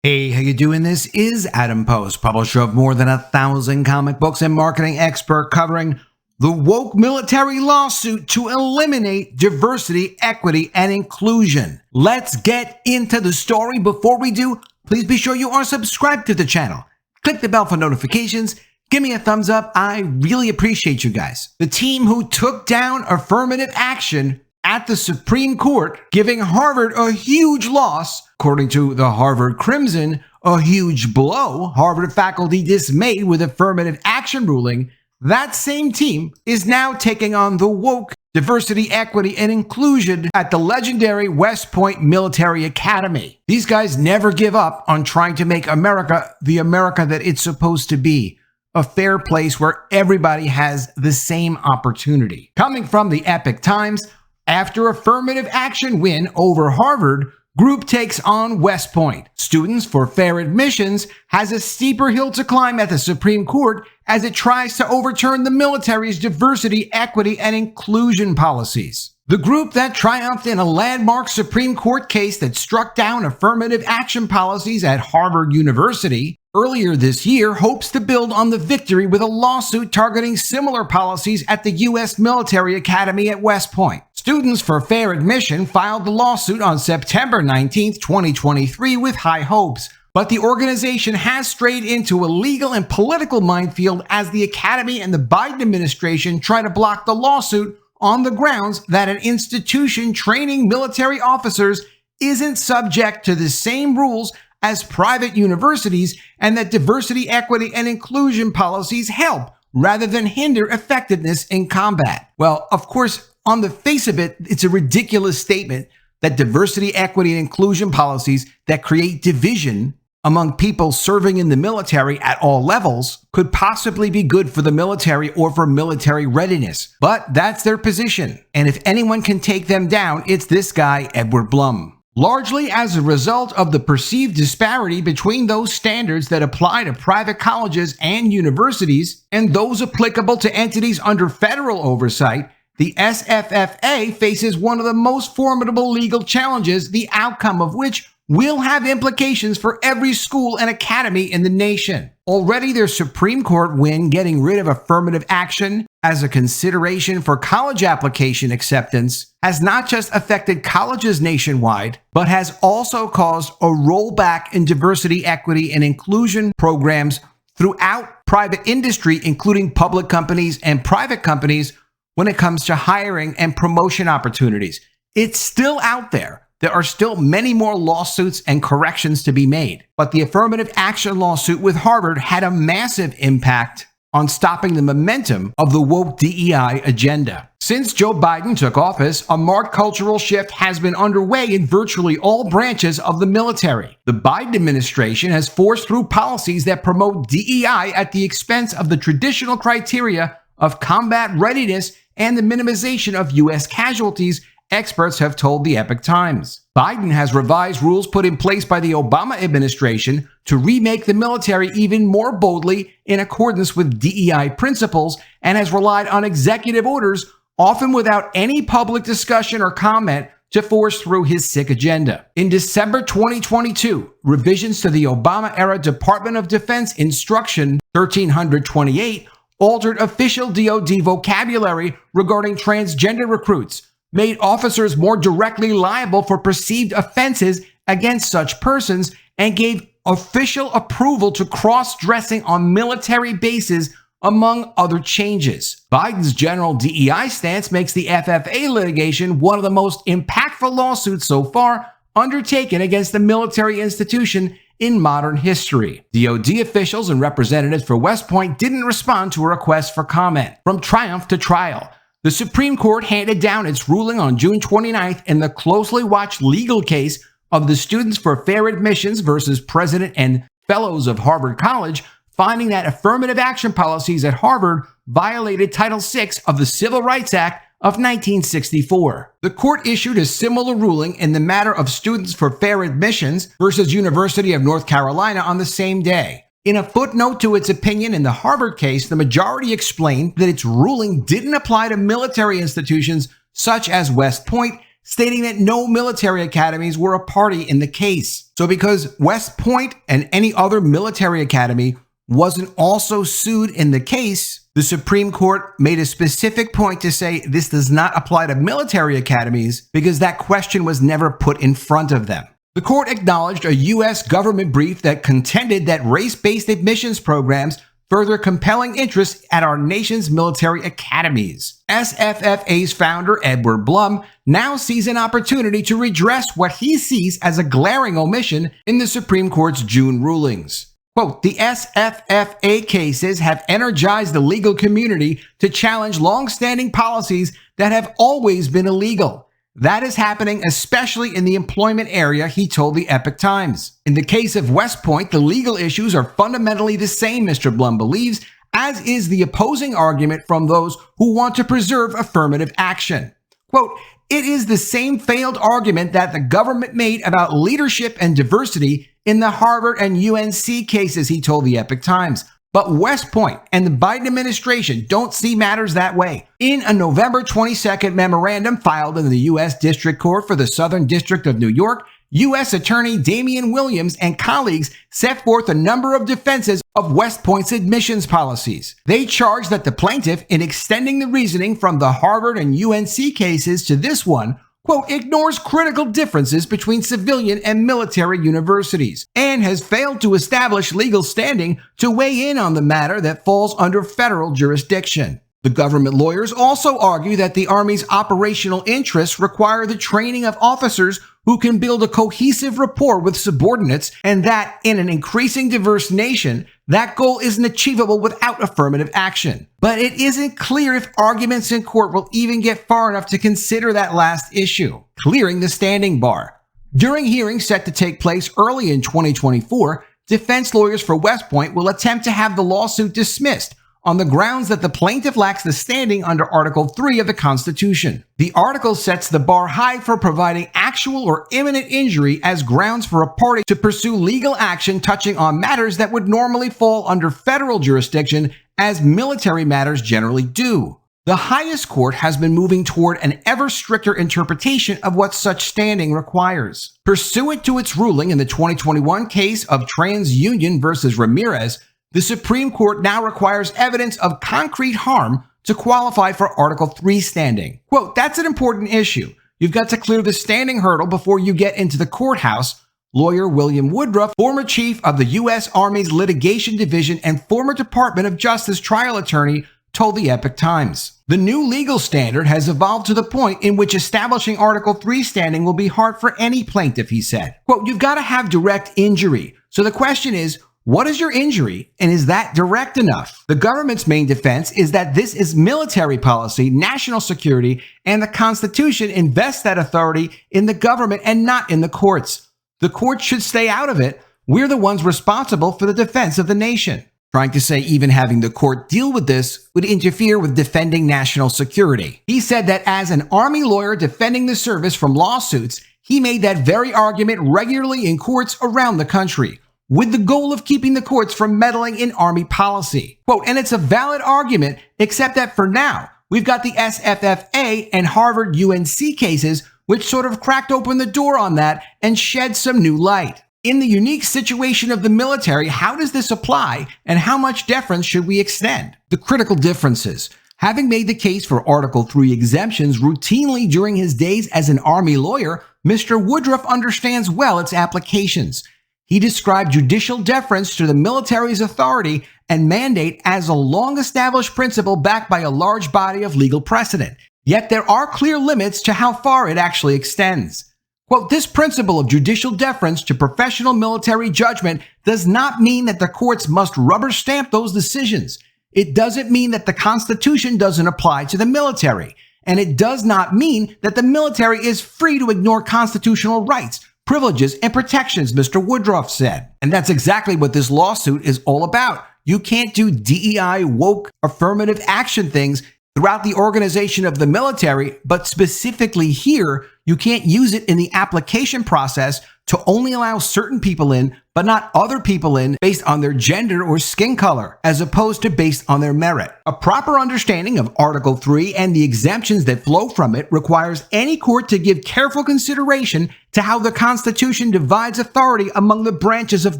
Hey, how you doing? This is Adam Post, publisher of more than 1,000 comic books and marketing expert covering the woke military lawsuit to eliminate diversity, equity, and inclusion. Let's get into the story. Before we do, please be sure you are subscribed to the channel. Click the bell for notifications. Give me a thumbs up. I really appreciate you guys. The team who took down affirmative action at the Supreme Court, giving Harvard a huge loss, according to the Harvard Crimson, a huge blow. Harvard faculty dismayed with affirmative action ruling. That same team is now taking on the woke diversity, equity, and inclusion at the legendary West Point Military Academy. These guys never give up on trying to make America the America that it's supposed to be. A fair place where everybody has the same opportunity. Coming from the Epic Times, after affirmative action win over Harvard, group takes on West Point. Students for Fair Admissions has a steeper hill to climb at the Supreme Court as it tries to overturn the military's diversity, equity, and inclusion policies. The group that triumphed in a landmark Supreme Court case that struck down affirmative action policies at Harvard University earlier this year hopes to build on the victory with a lawsuit targeting similar policies at the U.S. Military Academy at West Point. Students for Fair Admission filed the lawsuit on September 19, 2023 with high hopes, but the organization has strayed into a legal and political minefield as the Academy and the Biden administration try to block the lawsuit on the grounds that an institution training military officers isn't subject to the same rules as private universities and that diversity, equity, and inclusion policies help rather than hinder effectiveness in combat. Well, of course, on the face of it, it's a ridiculous statement that diversity, equity, and inclusion policies that create division among people serving in the military at all levels could possibly be good for the military or for military readiness. But that's their position. And if anyone can take them down, it's this guy, Edward Blum. Largely as a result of the perceived disparity between those standards that apply to private colleges and universities and those applicable to entities under federal oversight, the SFFA faces one of the most formidable legal challenges, the outcome of which will have implications for every school and academy in the nation. Already, their Supreme Court win getting rid of affirmative action as a consideration for college application acceptance has not just affected colleges nationwide, but has also caused a rollback in diversity, equity, and inclusion programs throughout private industry, including public companies and private companies, when it comes to hiring and promotion opportunities. It's still out there. There are still many more lawsuits and corrections to be made. But the affirmative action lawsuit with Harvard had a massive impact on stopping the momentum of the woke DEI agenda. Since Joe Biden took office, a marked cultural shift has been underway in virtually all branches of the military. The Biden administration has forced through policies that promote DEI at the expense of the traditional criteria of combat readiness and the minimization of U.S. casualties, experts have told the Epic Times. Biden has revised rules put in place by the Obama administration to remake the military even more boldly in accordance with DEI principles and has relied on executive orders, often without any public discussion or comment, to force through his sick agenda. In December 2022, revisions to the Obama-era Department of Defense Instruction 1328 altered official DoD vocabulary regarding transgender recruits, made officers more directly liable for perceived offenses against such persons, and gave official approval to cross-dressing on military bases, among other changes. Biden's general DEI stance makes the FFA litigation one of the most impactful lawsuits so far undertaken against a military institution in modern history. DoD officials and representatives for West Point didn't respond to a request for comment. From triumph to trial, the Supreme Court handed down its ruling on June 29th in the closely watched legal case of the Students for Fair Admissions versus President and Fellows of Harvard College, finding that affirmative action policies at Harvard violated Title VI of the Civil Rights Act of 1964. The court issued a similar ruling in the matter of Students for Fair Admissions versus University of North Carolina on the same day. In a footnote to its opinion in the Harvard case, the majority explained that its ruling didn't apply to military institutions such as West Point, stating that no military academies were a party in the case. So because West Point and any other military academy wasn't also sued in the case, the Supreme Court made a specific point to say this does not apply to military academies because that question was never put in front of them. The court acknowledged a U.S. government brief that contended that race-based admissions programs further compelling interest at our nation's military academies. SFFA's founder, Edward Blum, now sees an opportunity to redress what he sees as a glaring omission in the Supreme Court's June rulings. Quote, the SFFA cases have energized the legal community to challenge long-standing policies that have always been illegal. That is happening especially in the employment area, he told the Epoch Times. In the case of West Point, the legal issues are fundamentally the same, Mr. Blum believes, as is the opposing argument from those who want to preserve affirmative action. Quote, it is the same failed argument that the government made about leadership and diversity in the Harvard and UNC cases, he told the Epoch Times. But West Point and the Biden administration don't see matters that way. In a November 22nd memorandum filed in the U.S. District Court for the Southern District of New York, U.S. Attorney Damian Williams and colleagues set forth a number of defenses of West Point's admissions policies. They charge that the plaintiff, in extending the reasoning from the Harvard and UNC cases to this one, quote, ignores critical differences between civilian and military universities and has failed to establish legal standing to weigh in on the matter that falls under federal jurisdiction. The government lawyers also argue that the Army's operational interests require the training of officers who can build a cohesive rapport with subordinates, and that in an increasing diverse nation, that goal isn't achievable without affirmative action. But it isn't clear if arguments in court will even get far enough to consider that last issue, clearing the standing bar. During hearings set to take place early in 2024, defense lawyers for West Point will attempt to have the lawsuit dismissed on the grounds that the plaintiff lacks the standing under Article 3 of the Constitution. The article sets the bar high for providing actual or imminent injury as grounds for a party to pursue legal action touching on matters that would normally fall under federal jurisdiction, as military matters generally do. The highest court has been moving toward an ever stricter interpretation of what such standing requires. Pursuant to its ruling in the 2021 case of TransUnion versus Ramirez, the Supreme Court now requires evidence of concrete harm to qualify for Article 3 standing. Quote, that's an important issue. You've got to clear the standing hurdle before you get into the courthouse, lawyer William Woodruff, former chief of the U.S. Army's Litigation Division and former Department of Justice trial attorney, told the Epoch Times. The new legal standard has evolved to the point in which establishing Article 3 standing will be hard for any plaintiff, he said. Quote, you've got to have direct injury. So the question is, what is your injury, and is that direct enough? The government's main defense is that this is military policy, national security, and the Constitution invests that authority in the government and not in the courts. The courts should stay out of it. We're the ones responsible for the defense of the nation. Trying to say even having the court deal with this would interfere with defending national security. He said that as an Army lawyer defending the service from lawsuits, he made that very argument regularly in courts around the country, with the goal of keeping the courts from meddling in Army policy. Quote, and it's a valid argument, except that for now, we've got the SFFA and Harvard UNC cases, which sort of cracked open the door on that and shed some new light. In the unique situation of the military, how does this apply, and how much deference should we extend? The critical differences. Having made the case for Article 3 exemptions routinely during his days as an Army lawyer, Mr. Woodruff understands well its applications. He described judicial deference to the military's authority and mandate as a long-established principle backed by a large body of legal precedent. Yet there are clear limits to how far it actually extends. Quote, this principle of judicial deference to professional military judgment does not mean that the courts must rubber stamp those decisions. It doesn't mean that the Constitution doesn't apply to the military. And it does not mean that the military is free to ignore constitutional rights, privileges, and protections, Mr. Woodruff said. And that's exactly what this lawsuit is all about. You can't do DEI, woke, affirmative action things throughout the organization of the military, but specifically here, you can't use it in the application process to only allow certain people in, but not other people in based on their gender or skin color, as opposed to based on their merit. A proper understanding of Article 3 and the exemptions that flow from it requires any court to give careful consideration to how the Constitution divides authority among the branches of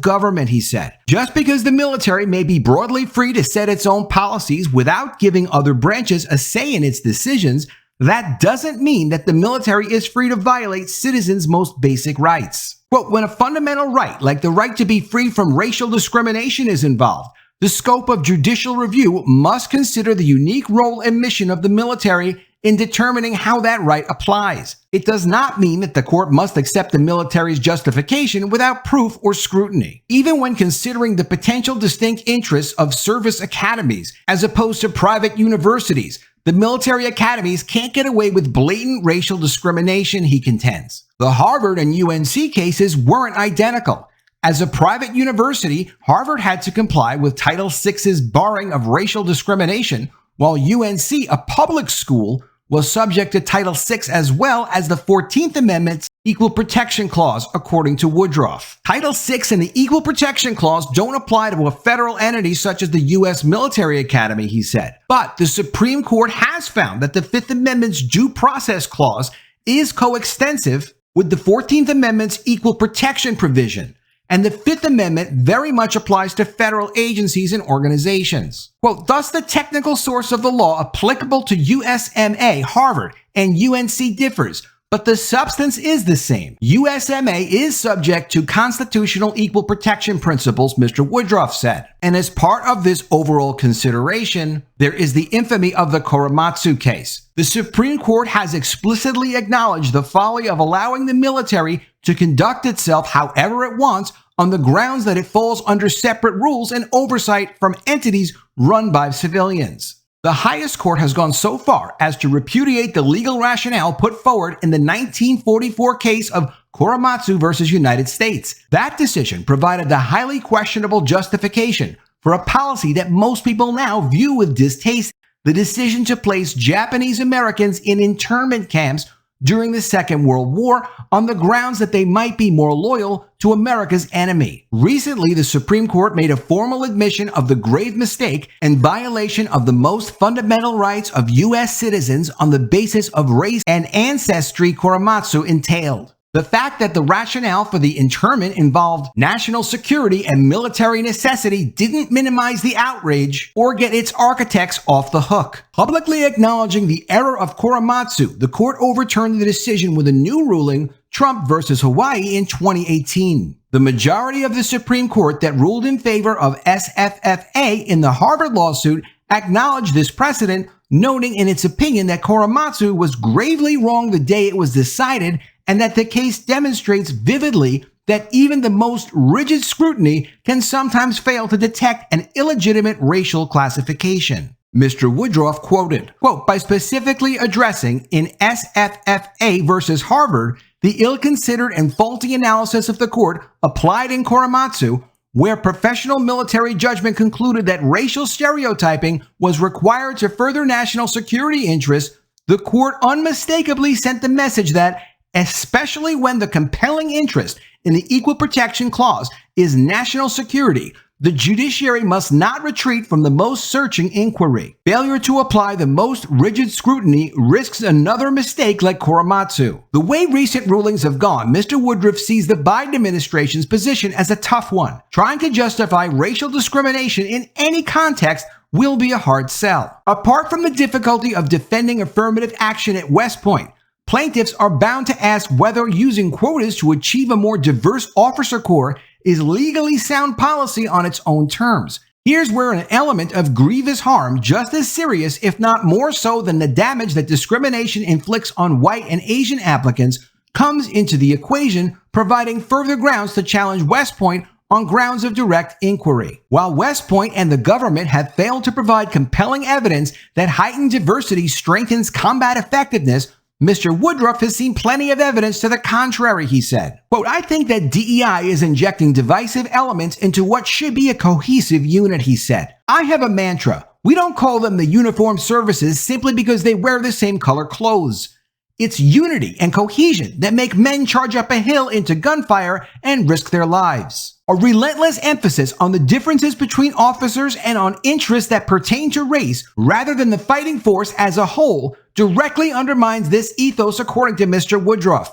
government, he said. Just because the military may be broadly free to set its own policies without giving other branches a say in its decisions, that doesn't mean that the military is free to violate citizens' most basic rights. Quote, when a fundamental right, like the right to be free from racial discrimination, is involved, the scope of judicial review must consider the unique role and mission of the military in determining how that right applies. It does not mean that the court must accept the military's justification without proof or scrutiny. Even when considering the potential distinct interests of service academies as opposed to private universities, the military academies can't get away with blatant racial discrimination, he contends. The Harvard and UNC cases weren't identical. As a private university, Harvard had to comply with Title VI's barring of racial discrimination, while UNC, a public school, was subject to Title VI as well as the 14th Amendment's Equal Protection Clause, according to Woodruff. Title VI and the Equal Protection Clause don't apply to a federal entity such as the U.S. Military Academy, he said. But the Supreme Court has found that the Fifth Amendment's Due Process Clause is coextensive with the 14th Amendment's Equal Protection provision, and the Fifth Amendment very much applies to federal agencies and organizations. Quote, thus the technical source of the law applicable to USMA, Harvard, and UNC differs, but the substance is the same. USMA is subject to constitutional equal protection principles, Mr. Woodruff said. And as part of this overall consideration, there is the infamy of the Korematsu case. The Supreme Court has explicitly acknowledged the folly of allowing the military to conduct itself however it wants on the grounds that it falls under separate rules and oversight from entities run by civilians. The highest court has gone so far as to repudiate the legal rationale put forward in the 1944 case of Korematsu versus United States. That decision provided the highly questionable justification for a policy that most people now view with distaste: the decision to place Japanese Americans in internment camps during the Second World War on the grounds that they might be more loyal to America's enemy. Recently, the Supreme Court made a formal admission of the grave mistake and violation of the most fundamental rights of U.S. citizens on the basis of race and ancestry Korematsu entailed. The fact that the rationale for the internment involved national security and military necessity didn't minimize the outrage or get its architects off the hook. Publicly acknowledging the error of Korematsu, the court overturned the decision with a new ruling, Trump versus Hawaii, in 2018. The majority of the Supreme Court that ruled in favor of SFFA in the Harvard lawsuit acknowledged this precedent, noting in its opinion that Korematsu was gravely wrong the day it was decided, and that the case demonstrates vividly that even the most rigid scrutiny can sometimes fail to detect an illegitimate racial classification. Mr. Woodruff quoted, quote, by specifically addressing in SFFA versus Harvard the ill-considered and faulty analysis of the court applied in Korematsu, where professional military judgment concluded that racial stereotyping was required to further national security interests, the court unmistakably sent the message that, especially when the compelling interest in the Equal Protection Clause is national security, the judiciary must not retreat from the most searching inquiry. Failure to apply the most rigid scrutiny risks another mistake like Korematsu. The way recent rulings have gone, Mr. Woodruff sees the Biden administration's position as a tough one. Trying to justify racial discrimination in any context will be a hard sell. Apart from the difficulty of defending affirmative action at West Point, plaintiffs are bound to ask whether using quotas to achieve a more diverse officer corps is legally sound policy on its own terms. Here's where an element of grievous harm, just as serious if not more so than the damage that discrimination inflicts on white and Asian applicants, comes into the equation, providing further grounds to challenge West Point on grounds of direct inquiry. While West Point and the government have failed to provide compelling evidence that heightened diversity strengthens combat effectiveness, Mr. Woodruff has seen plenty of evidence to the contrary, he said. Quote, I think that DEI is injecting divisive elements into what should be a cohesive unit, he said. I have a mantra. We don't call them the uniformed services simply because they wear the same color clothes. It's unity and cohesion that make men charge up a hill into gunfire and risk their lives. A relentless emphasis on the differences between officers and on interests that pertain to race rather than the fighting force as a whole directly undermines this ethos, according to Mr. Woodruff.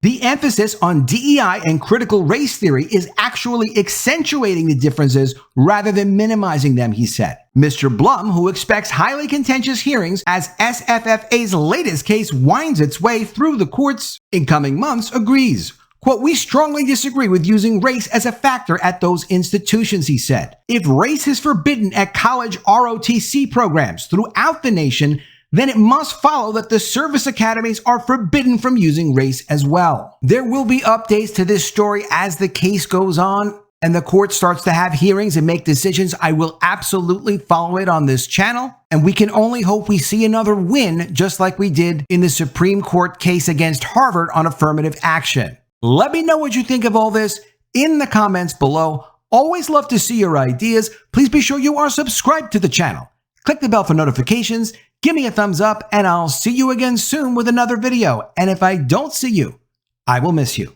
The emphasis on DEI and critical race theory is actually accentuating the differences rather than minimizing them, he said. Mr. Blum, who expects highly contentious hearings as SFFA's latest case winds its way through the courts in coming months, agrees. Quote, "We strongly disagree with using race as a factor at those institutions," he said. If race is forbidden at college ROTC programs throughout the nation, then it must follow that the service academies are forbidden from using race as well. There will be updates to this story as the case goes on and the court starts to have hearings and make decisions. I will absolutely follow it on this channel, and we can only hope we see another win just like we did in the Supreme Court case against Harvard on affirmative action. Let me know what you think of all this in the comments below. Always love to see your ideas. Please be sure you are subscribed to the channel. Click the bell for notifications. Give me a thumbs up, and I'll see you again soon with another video. And if I don't see you, I will miss you.